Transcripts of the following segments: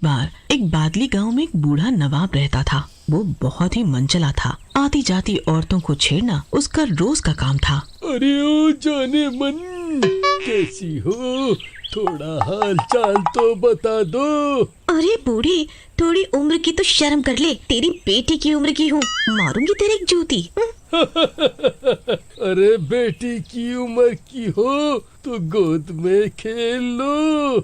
बार एक बादली गांव में एक बूढ़ा नवाब रहता था। वो बहुत ही मनचला था। आती जाती औरतों को छेड़ना उसका रोज का काम था। अरे ओ जाने मन, कैसी हो? थोड़ा हाल चाल तो बता दो। अरे बूढ़ी, थोड़ी उम्र की तो शर्म कर ले। तेरी बेटी की उम्र की हूँ, मारूंगी तेरी एक जूती। अरे बेटी की उम्र की हो तो गोद में खेल लो।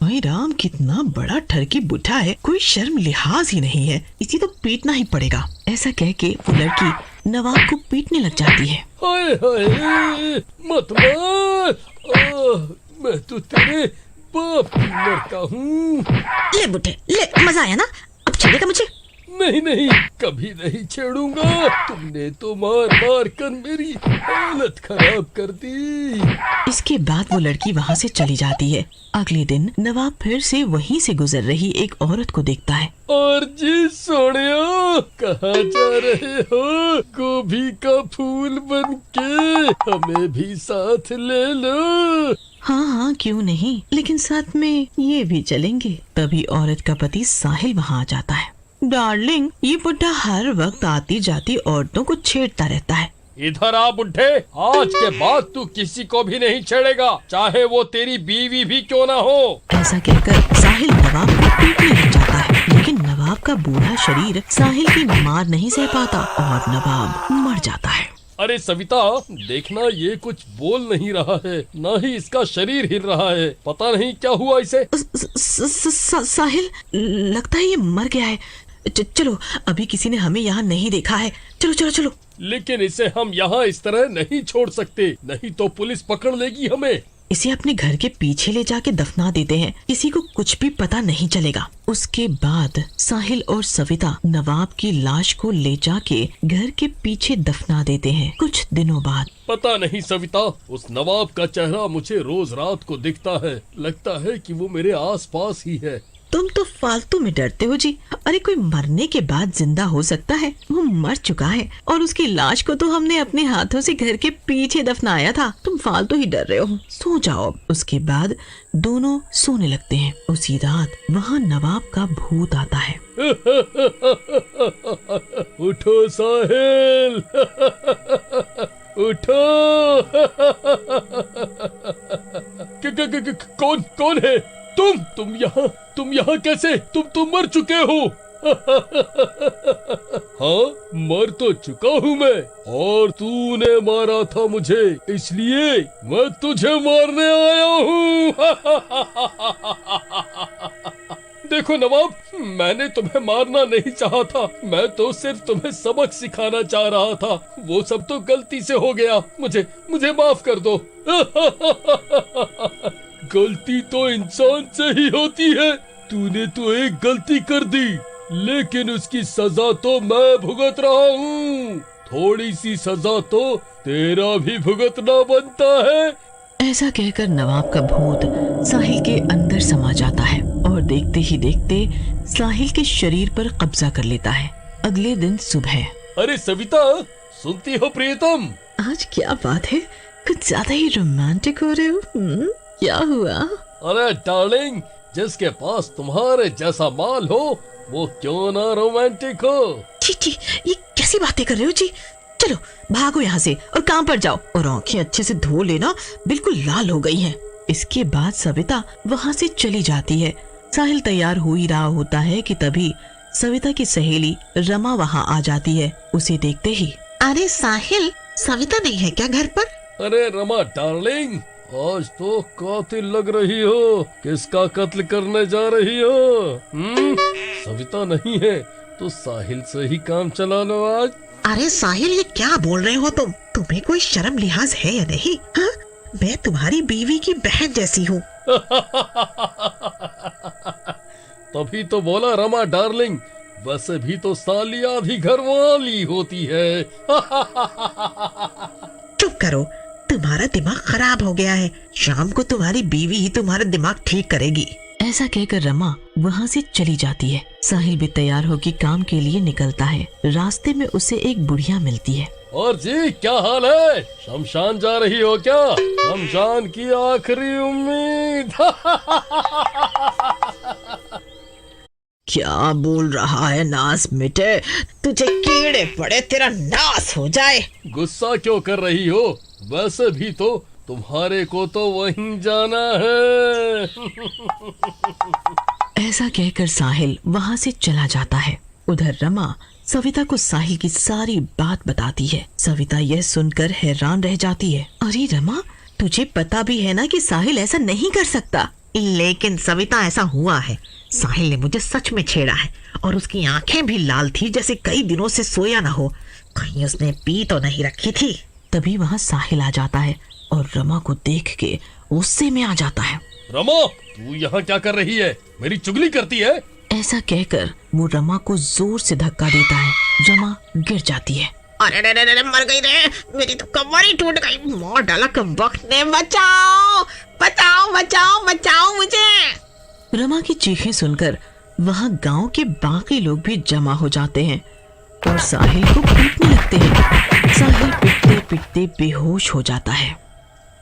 भाई राम, कितना बड़ा ठरकी बुढ़ा है, कोई शर्म लिहाज ही नहीं है, इसी तो पीटना ही पड़ेगा। ऐसा कह के वो लड़की नवाब को पीटने लग जाती है। हाय हाय, मत मार। मैं तो तेरे बाप की लड़का हूँ। ले बुढ़े ले, मजा आया ना? अब छेड़ेगा मुझे? नहीं नहीं, कभी नहीं छेड़ूंगा। तुमने तो मार मार कर मेरी हालत खराब कर दी। इसके बाद वो लड़की वहाँ से चली जाती है। अगले दिन नवाब फिर से वहीं से गुजर रही एक औरत को देखता है। और जी सोनिया, कहाँ जा रहे हो? गोभी का फूल बन के हमें भी साथ ले लो। हाँ हाँ, क्यों नहीं, लेकिन साथ में ये भी चलेंगे। तभी औरत का पति साहिल वहाँ आ जाता है। डार्लिंग, ये बुढ़ा हर वक्त आती जाती औरतों को छेड़ता रहता है। इधर आ बुढ़े, आज के बाद तू किसी को भी नहीं छेड़ेगा, चाहे वो तेरी बीवी भी क्यों ना हो। ऐसा कहकर साहिल नवाब को पीटने लग जाता है, लेकिन नवाब का बूढ़ा शरीर साहिल की मार नहीं सह पाता और नवाब मर जाता है। अरे सविता, देखना ये कुछ बोल नहीं रहा है, ना ही इसका शरीर हिल रहा है। पता नहीं क्या हुआ इसे। साहिल, लगता है ये मर गया है। चलो, अभी किसी ने हमें यहाँ नहीं देखा है। चलो चलो चलो। लेकिन इसे हम यहाँ इस तरह नहीं छोड़ सकते, नहीं तो पुलिस पकड़ लेगी हमें। इसे अपने घर के पीछे ले जाके दफना देते हैं, किसी को कुछ भी पता नहीं चलेगा। उसके बाद साहिल और सविता नवाब की लाश को ले जाके घर के पीछे दफना देते हैं। कुछ दिनों बाद पता नहीं सविता, उस नवाब का चेहरा मुझे रोज रात को दिखता है। लगता है कि वो मेरे आसपास ही है। तुम तो फालतू में डरते हो जी। अरे कोई मरने के बाद जिंदा हो सकता है, वो मर चुका है और उसकी लाश को तो हमने अपने हाथों से घर के पीछे दफनाया था। तुम फालतू ही डर रहे हो, सो जाओ। उसके बाद दोनों सोने लगते हैं। उसी रात वहाँ नवाब का भूत आता है। उठो साहिल, उठो। कौन कौन है? तुम यहाँ कैसे? तुम मर चुके हो। हाँ, मर तो चुका हूँ मैं, और तूने मारा था मुझे, इसलिए मैं तुझे मारने आया हूँ। देखो नवाब, मैंने तुम्हें मारना नहीं चाहा था, मैं तो सिर्फ तुम्हें सबक सिखाना चाह रहा था। वो सब तो गलती से हो गया, मुझे माफ कर दो। गलती तो इंसान से ही होती है। तूने तो एक गलती कर दी, लेकिन उसकी सजा तो मैं भुगत रहा हूँ। थोड़ी सी सजा तो तेरा भी भुगतना बनता है। ऐसा कहकर नवाब का भूत साहिल के अंदर समा जाता है और देखते ही देखते साहिल के शरीर पर कब्जा कर लेता है। अगले दिन सुबह। अरे सविता, सुनती हो प्रियतम? आज क्या बात है, कुछ ज्यादा ही रोमांटिक हो रहे हो। क्या हुआ? अरे डार्लिंग, जिसके पास तुम्हारे जैसा माल हो वो क्यों ना रोमांटिक हो। ची, ये कैसी बातें कर रहे हो जी? चलो भागो यहाँ से और काम पर जाओ, और आंखें अच्छे से धो लेना, बिल्कुल लाल हो गई हैं। इसके बाद सविता वहाँ से चली जाती है। साहिल तैयार हो ही रहा होता है कि तभी सविता की सहेली रमा वहाँ आ जाती है। उसे देखते ही, अरे साहिल, सविता नहीं है क्या घर पर? अरे रमा डार्लिंग, आज तो कातिल लग रही हो। किसका कत्ल करने जा रही हो? सविता नहीं है तो साहिल से ही काम चला लो आज। अरे साहिल, ये क्या बोल रहे हो तुम? तुम्हें कोई शर्म लिहाज है या नहीं? हाँ, मैं तुम्हारी बीवी की बहन जैसी हूँ। तभी तो बोला रमा डार्लिंग, वैसे भी तो साली आधी घर वाली होती है। चुप करो, तुम्हारा दिमाग खराब हो गया है। शाम को तुम्हारी बीवी ही तुम्हारा दिमाग ठीक करेगी। ऐसा कहकर रमा वहाँ से चली जाती है। साहिल भी तैयार होकर काम के लिए निकलता है। रास्ते में उसे एक बुढ़िया मिलती है। और जी, क्या हाल है? शमशान जा रही हो क्या? शमशान की आखिरी उम्मीद। क्या बोल रहा है नास मिटे, तुझे कीड़े पड़े, तेरा नाश हो जाए। गुस्सा क्यों कर रही हो? वैसे भी तो तुम्हारे को तो वहीं जाना है। ऐसा कहकर साहिल वहां से चला जाता है। उधर रमा सविता को साहिल की सारी बात बताती है। सविता यह सुनकर हैरान रह जाती है। अरे रमा, तुझे पता भी है ना कि साहिल ऐसा नहीं कर सकता। लेकिन सविता, ऐसा हुआ है। साहिल ने मुझे सच में छेड़ा है और उसकी आंखें भी लाल थी, जैसे कई दिनों से सोया ना हो। कहीं उसने पी तो नहीं रखी थी। तभी वहां साहिल आ जाता है और रमा को देख के गुस्से में आ जाता है। रमा, तू यहाँ क्या कर रही है? मेरी चुगली करती है? ऐसा कहकर वो रमा को जोर से धक्का देता है। रमा गिर जाती है। अरे रे रे रे, मर गई रे, मेरी तो कमर ही टूट गई। मार डाला कमबख्त ने। बचाओ बचाओ बचाओ बचाओ मुझे। रमा की चीखें सुनकर वहां गांव के बाकी लोग भी जमा हो जाते हैं और साहिल को पीटने लगते हैं। साहिल पिटते पिटते बेहोश हो जाता है।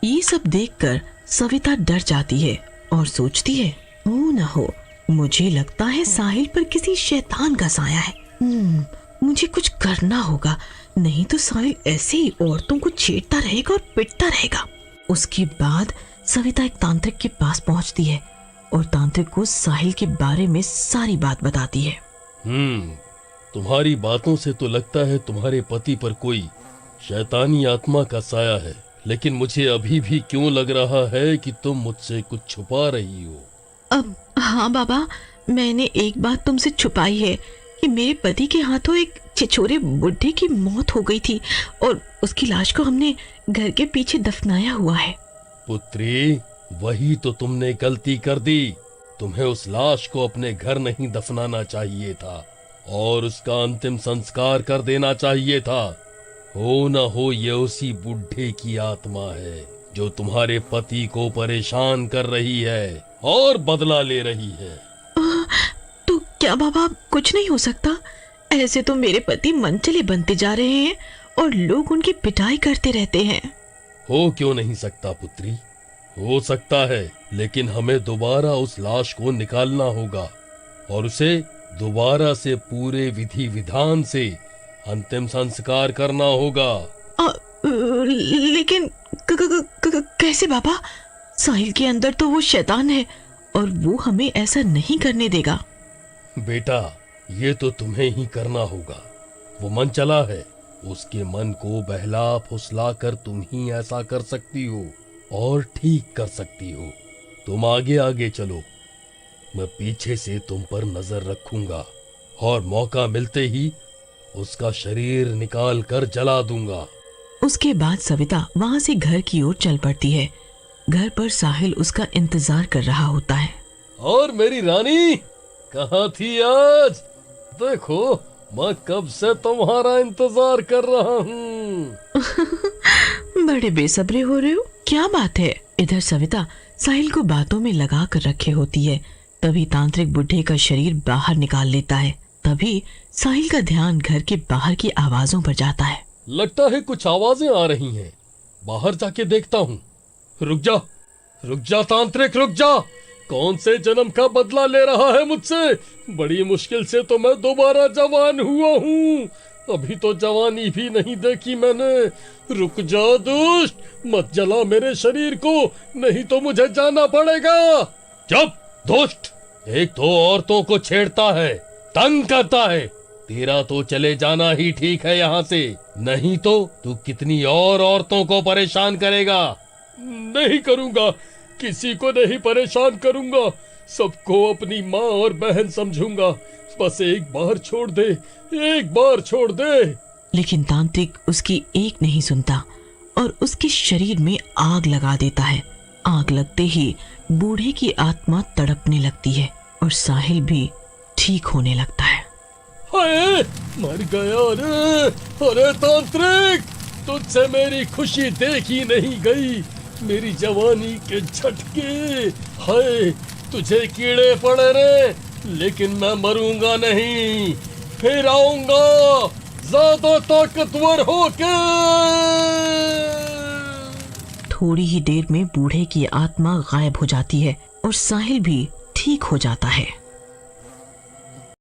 ये सब देखकर सविता डर जाती है और सोचती है, ओ न हो, मुझे लगता है साहिल पर किसी शैतान का साया है। मुझे कुछ करना होगा, नहीं तो साहिल ऐसे ही औरतों को छेड़ता रहेगा और पिटता रहेगा। उसके बाद सविता एक तांत्रिक के पास पहुंचती है और तांत्रिक को साहिल के बारे में सारी बात बताती है। तुम्हारी बातों से तो लगता है तुम्हारे पति पर कोई शैतानी आत्मा का साया है, लेकिन मुझे अभी भी क्यों लग रहा है कि तुम मुझसे कुछ छुपा रही हो। अब हाँ बाबा, मैंने एक बात तुमसे छुपाई है कि मेरे पति के हाथों एक छिछोरे बुढ़े की मौत हो गई थी और उसकी लाश को हमने घर के पीछे दफनाया हुआ है। पुत्री, वही तो तुमने गलती कर दी। तुम्हें उस लाश को अपने घर नहीं दफनाना चाहिए था और उसका अंतिम संस्कार कर देना चाहिए था। हो न हो ये उसी बुढ़े की आत्मा है जो तुम्हारे पति को परेशान कर रही है और बदला ले रही है। तो क्या बाबा, कुछ नहीं हो सकता? ऐसे तो मेरे पति मनचले बनते जा रहे हैं और लोग उनकी पिटाई करते रहते हैं। हो क्यों नहीं सकता पुत्री? हो सकता है, लेकिन हमें दोबारा उस लाश को निकालना होगा और उसे दोबारा से पूरे विधि विधान से अंतिम संस्कार करना होगा। लेकिन कैसे बाबा? साहिल के अंदर तो वो शैतान है और वो हमें ऐसा नहीं करने देगा। बेटा, ये तो तुम्हें ही करना होगा। वो मन चला है, उसके मन को बहला फुसला कर तुम ही ऐसा कर सकती हो और ठीक कर सकती हो। तुम आगे आगे चलो, मैं पीछे से तुम पर नजर रखूंगा और मौका मिलते ही उसका शरीर निकाल कर जला दूंगा। उसके बाद सविता वहां से घर की ओर चल पड़ती है। घर पर साहिल उसका इंतजार कर रहा होता है। और मेरी रानी कहाँ थी आज? देखो, मैं कब से तुम्हारा इंतजार कर रहा हूँ। बड़े बेसब्रे हो रहे हो, क्या बात है? इधर सविता साहिल को बातों में लगा कर रखे होती है। तभी तांत्रिक बुढ़े का शरीर बाहर निकाल लेता है। तभी साहिल का ध्यान घर के बाहर की आवाजों पर जाता है। लगता है कुछ आवाजें आ रही हैं। बाहर जाके देखता हूँ। रुक जा तांत्रिक, रुक जा। कौन से जन्म का बदला ले रहा है मुझसे? बड़ी मुश्किल से तो मैं दोबारा जवान हुआ हूँ। अभी तो जवानी भी नहीं देखी मैंने। रुक जा दुष्ट, मत जला मेरे शरीर को, नहीं तो मुझे जाना पड़ेगा। चुप दुष्ट, एक तो औरतों को छेड़ता है, तंग करता है। तेरा तो चले जाना ही ठीक है यहाँ से, नहीं तो तू कितनी और औरतों को परेशान करेगा। नहीं करूँगा, किसी को नहीं परेशान करूँगा। सबको अपनी माँ और बहन समझूंगा। बस एक बार छोड़ दे, एक बार छोड़ दे। लेकिन तांत्रिक उसकी एक नहीं सुनता और उसके शरीर में आग लगा देता है। आग लगते ही बूढ़े की आत्मा तड़पने लगती है और साहिल भी ठीक होने लगता है। हाय, मर गया रे। अरे तांत्रिक, तुझसे मेरी खुशी देखी नहीं गई, मेरी जवानी के झटके। हाय, तुझे कीड़े पड़े रे, लेकिन मैं मरूंगा नहीं, फिर आऊंगा ज्यादा ताकतवर होके। थोड़ी ही देर में बूढ़े की आत्मा गायब हो जाती है और साहिल भी ठीक हो जाता है।